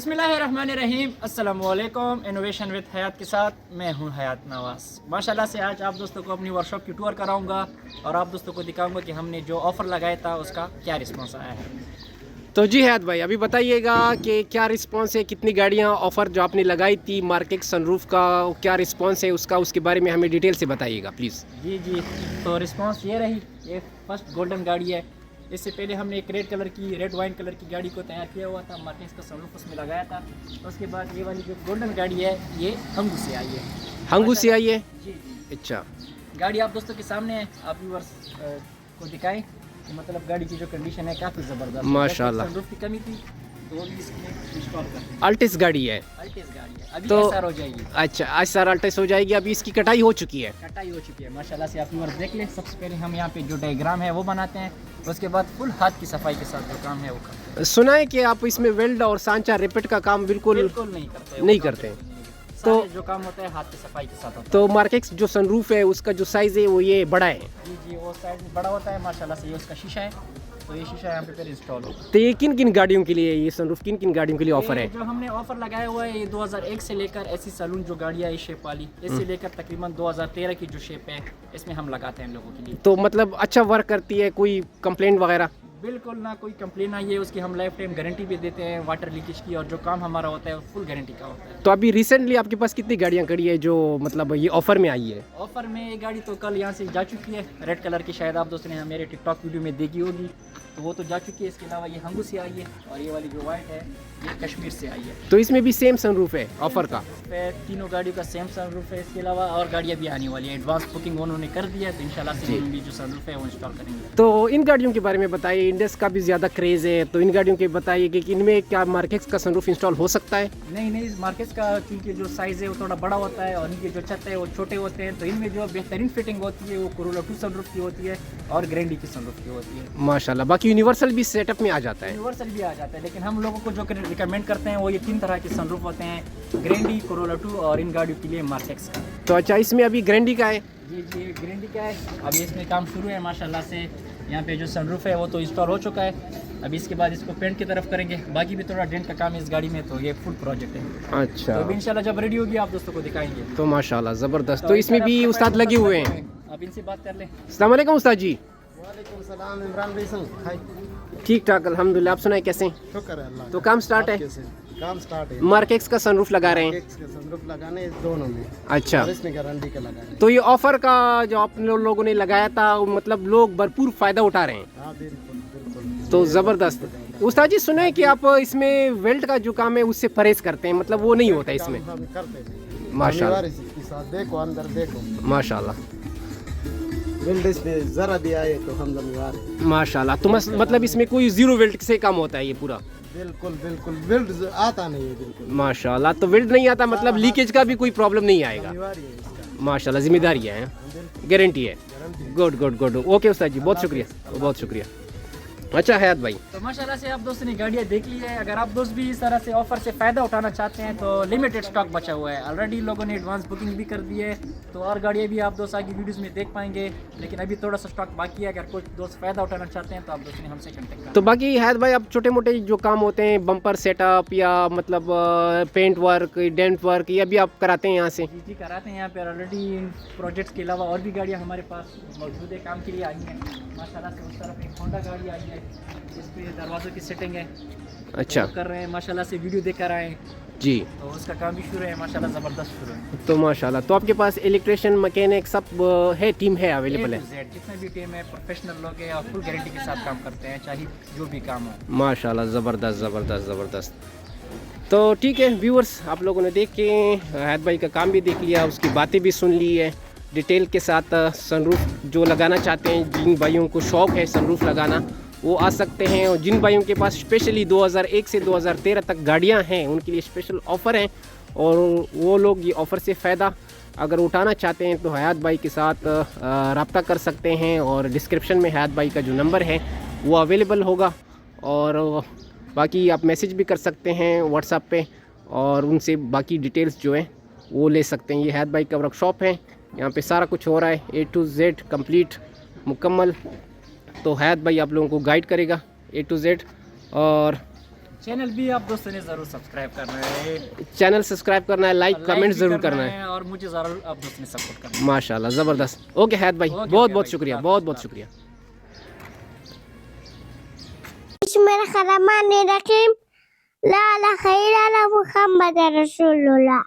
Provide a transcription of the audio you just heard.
बिस्मिल्लाहिर्रहमानिर्रहीम, अस्सलामुअलैकुम। Innovation with हयात के साथ मैं हूं हयात नवाज। माशाल्लाह से आज आप दोस्तों को अपनी वर्कशॉप की टूर कराऊंगा और आप दोस्तों को दिखाऊंगा कि हमने जो ऑफ़र लगाया था उसका क्या रिस्पांस आया है। तो जी हयात भाई, अभी बताइएगा कि क्या रिस्पांस है, कितनी गाड़ियां ऑफ़र जो आपने लगाई थी मार्केट सनरूफ का, क्या रिस्पांस है उसका, उसके बारे में हमें डिटेल से बताइएगा प्लीज़। जी, तो रिस्पांस ये रही, ये फर्स्ट गोल्डन गाड़ी है। इससे पहले हमने एक रेड वाइन कलर की गाड़ी को तैयार किया हुआ था, मार्केट का सनरूफ उसमें लगाया था। उसके बाद ये वाली जो गोल्डन गाड़ी है ये हंगू से आई है। हंगू से आई है? जी। अच्छा, गाड़ी आप दोस्तों के सामने है, आप व्यूअर्स को दिखाएं कि मतलब गाड़ी की जो कंडीशन है काफ़ी ज़बरदस्त। माशाल्लाह। सनरूफ की कमी थी तो वो भी इसमें इंस्टॉल कर दी। अल्टिस गाड़ी है? अल्टिस गाड़ी है, अभी तो एसआर हो जाएगी। अच्छा, आज सारा अल्टिस हो जाएगी। अभी इसकी कटाई हो चुकी है? कटाई हो चुकी है माशाल्लाह से। आप व्यूअर्स देख लें। सबसे पहले हम यहाँ पे जो डायग्राम है वो बनाते हैं, उसके बाद फुल हाथ की सफाई के साथ जो काम है वो करते हैं। सुना है कि आप इसमें वेल्ड और सांचा रिपीट का काम बिल्कुल नहीं करते। नहीं करते। तो तो जो काम होता है हाथ की सफाई के साथ होता है। तो मार्केट जो सनरूफ है उसका जो साइज़ है वो ये बड़ा है? जी, वो साइज बड़ा होता है माशाल्लाह से। ये उसका शीशा है, तो ये शीशा यहाँ पे फिर इंस्टॉल होगा। तो ये किन किन गाड़ियों के लिए, ये सनरूफ किन किन गाड़ियों के लिए ऑफर है? जो हमने ऑफर लगाया हुआ है ये 2001 से लेकर ऐसी सैलून जो गाड़ियाँ इस शेप वाली, इससे लेकर तकरीबन 2013 की जो शेप है इसमें हम लगाते हैं लोगों के लिए। तो मतलब अच्छा वर्क करती है, कोई कंप्लेंट वगैरह? बिल्कुल ना, कोई कंप्लेन आई है उसकी हम लाइफ टाइम गारंटी भी देते हैं वाटर लीकेज की, और जो काम हमारा होता है फुल गारंटी का होता है। तो अभी रिसेंटली आपके पास कितनी गाड़ियाँ खड़ी है जो मतलब ये ऑफर में आई है? ऑफर में ये गाड़ी तो कल यहाँ से जा चुकी है, रेड कलर की, शायद आप दोस्तों ने मेरे टिकटॉक वीडियो में देखी होगी, तो वो तो जा चुकी है। इसके अलावा ये हंगू से आई है और ये वाली जो वाइट है ये कश्मीर से आई है। तो इसमें भी सेम सनरूफ है ऑफर का? तीनों गाड़ियों का सेम सनरूफ है। इसके अलावा और गाड़ियाँ भी आने वाली है, एडवांस बुकिंग उन्होंने कर दिया है, तो इंशाल्लाह से भी जो सनरूफ है वो इंस्टॉल करेंगे। तो इन गाड़ियों के बारे में बताइए। इंडस का भी ज़्यादा क्रेज़ है, तो इन गाड़ियों के बताइए कि इनमें क्या मार्केट का सनरूफ इंस्टॉल हो सकता है? नहीं, मार्केट का क्योंकि जो साइज़ है वो थोड़ा बड़ा होता है और इनके जो छत है वो छोटे होते हैं, तो इनमें जो बेहतरीन फिटिंग होती है वो कोरोला 2 सनरूफ की होती है और ग्रैंडी की सनरूफ की होती है। माशाल्लाह। बाकी यूनिवर्सल भी सेटअप में आ जाता है? यूनिवर्सल भी आ जाता है, लेकिन हम लोगों को जो रिकमेंड करते हैं वो ये 3 तरह के सनरूफ होते हैं, ग्रैंडी, कोरोला 2 और इन गाड़ियों के लिए मार्केक्स का। तो अच्छा, इसमें अभी ग्रैंडी का है? जी, ग्रैंडी का है। अभी इसमें काम शुरू है माशाल्लाह से। यहाँ पे जो सनरूफ है वो तो इंस्टॉल हो चुका है, अभी इसके बाद इसको पेंट की तरफ करेंगे। बाकी भी थोड़ा डेंट का काम है इस गाड़ी में, तो ये फुल प्रोजेक्ट है। अच्छा, तो अभी इंशाल्लाह जब रेडी होगी आप दोस्तों को दिखाएंगे। तो माशाल्लाह ज़बरदस्त। तो इसमें भी उस्ताद लगे हुए हैं? आप इनसे बात कर लें। अस्सलाम वालेकुम उस्ताद जी। वालेकुम सलाम। इमरान भाई संग हाय। ठीक ठाक अल्हम्दुलिल्लाह। आप सुनाए कैसे? शुक्र है अल्लाह। तो काम स्टार्ट है? काम स्टार्ट है। मार्केक्स का सनरूफ लगा रहे हैं? मार्केक्स के सनरूफ लगाने इस दोनों में। अच्छा, और इसमें गारंटी का लगाने। तो ये ऑफर का जो आप लोगों ने लगाया था मतलब लोग भरपूर फायदा उठा रहे हैं? हाँ बिल्कुल। तो ज़बरदस्त। उस्ताद जी, सुना है कि आप इसमें वेल्ड का जो काम है उससे परहेज करते हैं, मतलब वो नहीं होता इसमें? हम करते हैं माशाल्लाह इसके साथ। देखो अंदर देखो माशाल्लाह बिल्ड इसमें जरा भी आए तो हम जिम्मेदार हैं। माशाल्लाह। तो मतलब इसमें कोई जीरो वेल्ड से काम होता है ये पूरा? बिल्कुल बिल्ड आता नहीं है बिल्कुल। माशाल्लाह। तो वेल्ड नहीं आता मतलब लीकेज का भी कोई प्रॉब्लम नहीं आएगा? अनिवार्य है इसका। माशाल्लाह, जिम्मेदारी है, गारंटी है। गुड। ओके उस्ताद जी, बहुत शुक्रिया। अच्छा हयात भाई, तो माशाल्लाह से आप दोस्तों ने गाड़ियाँ देख ली है। अगर आप दोस्त भी इस तरह से ऑफर से फ़ायदा उठाना चाहते हैं तो लिमिटेड स्टॉक बचा हुआ है। ऑलरेडी लोगों ने एडवांस बुकिंग भी कर दी है, तो और गाड़ियाँ भी आप दोस्त आगे वीडियोस में देख पाएंगे, लेकिन अभी थोड़ा सा स्टॉक बाकी है। अगर कोई दोस्त फ़ायदा उठाना चाहते हैं तो आप दोस्तों ने हमसे कॉन्टेक्ट करना। तो बाकी हयात भाई, अब छोटे मोटे जो काम होते हैं, बम्पर सेटअप या मतलब पेंट वर्क, डेंट वर्क, ये भी आप कराते हैं यहाँ से? जी कराते हैं यहाँ पे। ऑलरेडी प्रोजेक्ट्स के अलावा और भी गाड़ियाँ हमारे पास मौजूद है, काम के लिए आई हैं माशाल्लाह से। उस तरफ एक होंडा गाड़ी आई है जिसपे दरवाज़ों की सेटिंग है। अच्छा, तो कर रहे हैं माशाल्लाह से, वीडियो देख कर आए जी। तो उसका काम भी शुरू है माशाल्लाह, ज़बरदस्त शुरू है। तो माशाल्लाह, तो आपके पास इलेक्ट्रिशियन, मैकेनिक सब है, टीम है, अवेलेबल है? जितने भी टीम है प्रोफेशनल लोग हैं और फुल गारंटी के साथ काम करते हैं, चाहे जो भी काम हो। माशाल्लाह, ज़बरदस्त। तो ठीक है व्यूअर्स, आप लोगों ने देख के हयात भाई का काम भी देख लिया, उसकी बातें भी सुन ली है डिटेल के साथ। सनरूफ जो लगाना चाहते हैं, जिन भाइयों को शौक़ है सनरूफ लगाना, वो आ सकते हैं। और जिन भाइयों के पास स्पेशली 2001 से 2013 तक गाड़ियां हैं उनके लिए स्पेशल ऑफ़र हैं, और वो लोग ये ऑफ़र से फ़ायदा अगर उठाना चाहते हैं तो हयात भाई के साथ रब्ता कर सकते हैं। और डिस्क्रिप्शन में हयात भाई का जो नंबर है वो अवेलेबल होगा, और बाकी आप मैसेज भी कर सकते हैं व्हाट्सएप पे, और उनसे बाकी डिटेल्स जो है वो ले सकते हैं। ये हयात भाई का वर्कशॉप है, यहाँ पे सारा कुछ हो रहा है A to Z कंप्लीट मुकम्मल। तो हयात भाई आप लोगों को गाइड करेगा A to Z। और चैनल भी आप दोस्तों ने ज़रूर सब्सक्राइब करना है, चैनल सब्सक्राइब करना है, लाइक कमेंट भी ज़रूर करना है। और मुझे ज़रूर आप दोस्तों ने सपोर्ट करना है। माशाल्लाह ज़बरदस्त। ओके हैद भाई, ओके, बहुत ओके बहुत भाई, शुक्रिया, खुदा बहुत हाफिज़, बहुत खुदा शुक्रिया। Bismillahirrahmanirrahim. La ilaha illallah Muhammadur Rasulullah.